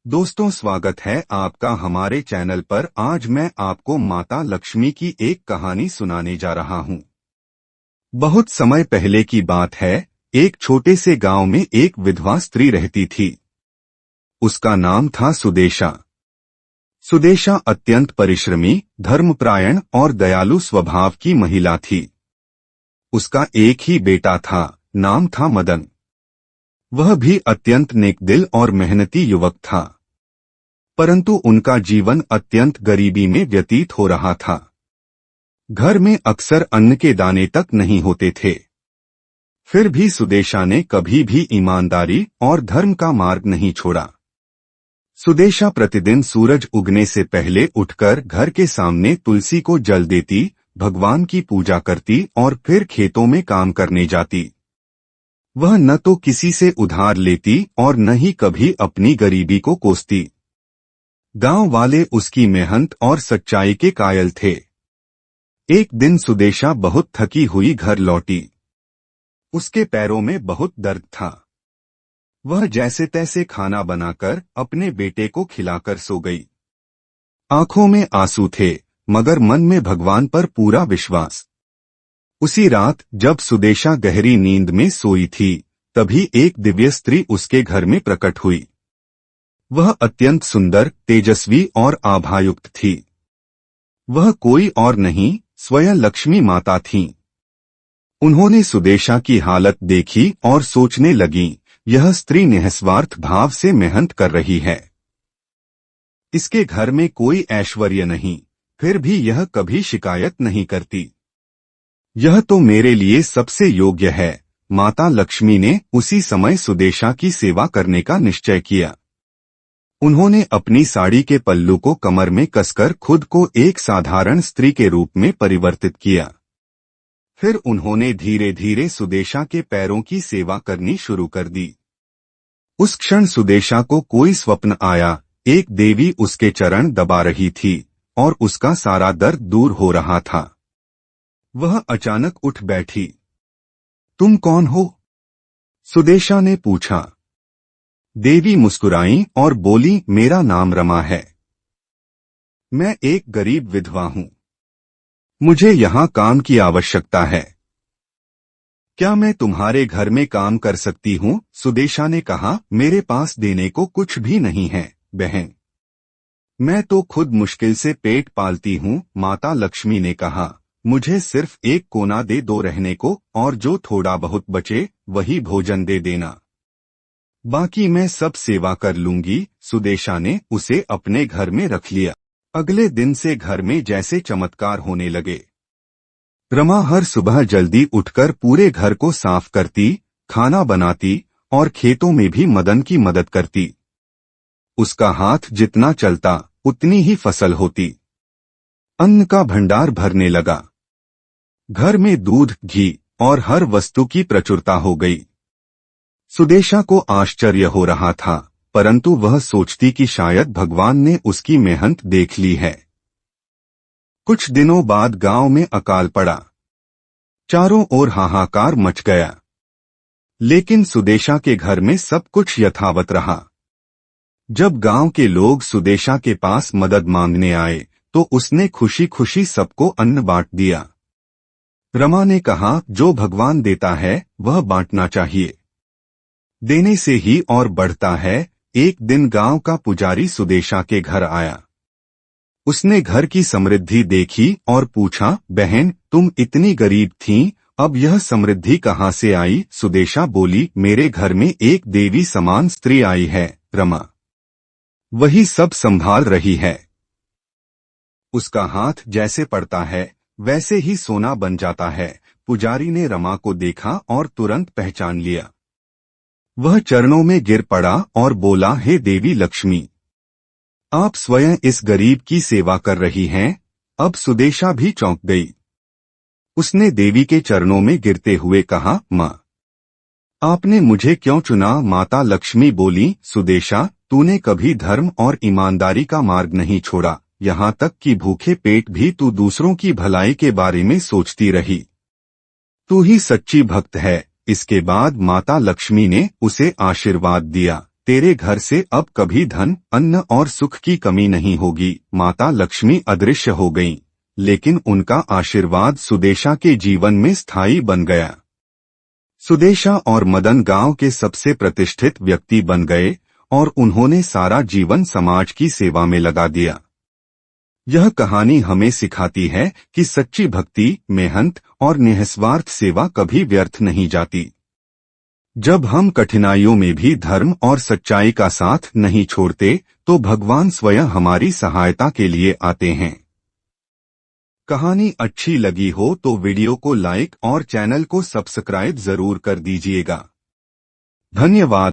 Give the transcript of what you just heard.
दोस्तों, स्वागत है आपका हमारे चैनल पर। आज मैं आपको माता लक्ष्मी की एक कहानी सुनाने जा रहा हूं। बहुत समय पहले की बात है। एक छोटे से गांव में एक विधवा स्त्री रहती थी। उसका नाम था सुदेशा। सुदेशा अत्यंत परिश्रमी, धर्मपरायण और दयालु स्वभाव की महिला थी। उसका एक ही बेटा था, नाम था मदन। वह भी अत्यंत नेकदिल और मेहनती युवक था, परंतु उनका जीवन अत्यंत गरीबी में व्यतीत हो रहा था। घर में अक्सर अन्न के दाने तक नहीं होते थे। फिर भी सुदेशा ने कभी भी ईमानदारी और धर्म का मार्ग नहीं छोड़ा। सुदेशा प्रतिदिन सूरज उगने से पहले उठकर घर के सामने तुलसी को जल देती, भगवान की पूजा करती और फिर खेतों में काम करने जाती। वह न तो किसी से उधार लेती और न ही कभी अपनी गरीबी को कोसती। गांव वाले उसकी मेहनत और सच्चाई के कायल थे। एक दिन सुदेशा बहुत थकी हुई घर लौटी। उसके पैरों में बहुत दर्द था। वह जैसे तैसे खाना बनाकर अपने बेटे को खिलाकर सो गई। आंखों में आंसू थे, मगर मन में भगवान पर पूरा विश्वास। उसी रात जब सुदेशा गहरी नींद में सोई थी, तभी एक दिव्य स्त्री उसके घर में प्रकट हुई। वह अत्यंत सुंदर, तेजस्वी और आभायुक्त थी। वह कोई और नहीं, स्वयं लक्ष्मी माता थीं। उन्होंने सुदेशा की हालत देखी और सोचने लगीं, यह स्त्री निस्वार्थ भाव से मेहनत कर रही है। इसके घर में कोई ऐश्वर्य नहीं, फिर भी यह कभी शिकायत नहीं करती। यह तो मेरे लिए सबसे योग्य है। माता लक्ष्मी ने उसी समय सुदेशा की सेवा करने का निश्चय किया। उन्होंने अपनी साड़ी के पल्लू को कमर में कसकर खुद को एक साधारण स्त्री के रूप में परिवर्तित किया। फिर उन्होंने धीरे धीरे सुदेशा के पैरों की सेवा करनी शुरू कर दी। उस क्षण सुदेशा को कोई स्वप्न आया। एक देवी उसके चरण दबा रही थी और उसका सारा दर्द दूर हो रहा था। वह अचानक उठ बैठी। तुम कौन हो? सुदेशा ने पूछा। देवी मुस्कुराई और बोली, मेरा नाम रमा है। मैं एक गरीब विधवा हूं। मुझे यहाँ काम की आवश्यकता है। क्या मैं तुम्हारे घर में काम कर सकती हूँ? सुदेशा ने कहा, मेरे पास देने को कुछ भी नहीं है बहन। मैं तो खुद मुश्किल से पेट पालती हूँ। माता लक्ष्मी ने कहा, मुझे सिर्फ एक कोना दे दो रहने को, और जो थोड़ा बहुत बचे वही भोजन दे देना। बाकी मैं सब सेवा कर लूंगी। सुदेशा ने उसे अपने घर में रख लिया। अगले दिन से घर में जैसे चमत्कार होने लगे। रमा हर सुबह जल्दी उठकर पूरे घर को साफ करती, खाना बनाती और खेतों में भी मदन की मदद करती। उसका हाथ जितना चलता उतनी ही फसल होती। अन्न का भंडार भरने लगा। घर में दूध, घी और हर वस्तु की प्रचुरता हो गई। सुदेशा को आश्चर्य हो रहा था, परंतु वह सोचती कि शायद भगवान ने उसकी मेहनत देख ली है। कुछ दिनों बाद गांव में अकाल पड़ा। चारों ओर हाहाकार मच गया। लेकिन सुदेशा के घर में सब कुछ यथावत रहा। जब गांव के लोग सुदेशा के पास मदद मांगने आए, तो उसने खुशी खुशी सबको अन्न बांट दिया। रमा ने कहा, जो भगवान देता है वह बांटना चाहिए। देने से ही और बढ़ता है। एक दिन गांव का पुजारी सुदेशा के घर आया। उसने घर की समृद्धि देखी और पूछा, बहन तुम इतनी गरीब थीं, अब यह समृद्धि कहाँ से आई? सुदेशा बोली, मेरे घर में एक देवी समान स्त्री आई है, रमा। वही सब संभाल रही है। उसका हाथ जैसे पड़ता है वैसे ही सोना बन जाता है। पुजारी ने रमा को देखा और तुरंत पहचान लिया। वह चरणों में गिर पड़ा और बोला, हे देवी लक्ष्मी, आप स्वयं इस गरीब की सेवा कर रही हैं। अब सुदेशा भी चौंक गई। उसने देवी के चरणों में गिरते हुए कहा, माँ, आपने मुझे क्यों चुना? माता लक्ष्मी बोली, सुदेशा, तूने कभी धर्म और ईमानदारी का मार्ग नहीं छोड़ा। यहाँ तक कि भूखे पेट भी तू दूसरों की भलाई के बारे में सोचती रही। तू ही सच्ची भक्त है। इसके बाद माता लक्ष्मी ने उसे आशीर्वाद दिया, तेरे घर से अब कभी धन, अन्न और सुख की कमी नहीं होगी। माता लक्ष्मी अदृश्य हो गईं, लेकिन उनका आशीर्वाद सुदेशा के जीवन में स्थायी बन गया। सुदेशा और मदन गांव के सबसे प्रतिष्ठित व्यक्ति बन गए और उन्होंने सारा जीवन समाज की सेवा में लगा दिया। यह कहानी हमें सिखाती है कि सच्ची भक्ति, मेहनत और निस्वार्थ सेवा कभी व्यर्थ नहीं जाती। जब हम कठिनाइयों में भी धर्म और सच्चाई का साथ नहीं छोड़ते, तो भगवान स्वयं हमारी सहायता के लिए आते हैं। कहानी अच्छी लगी हो तो वीडियो को लाइक और चैनल को सब्सक्राइब जरूर कर दीजिएगा। धन्यवाद।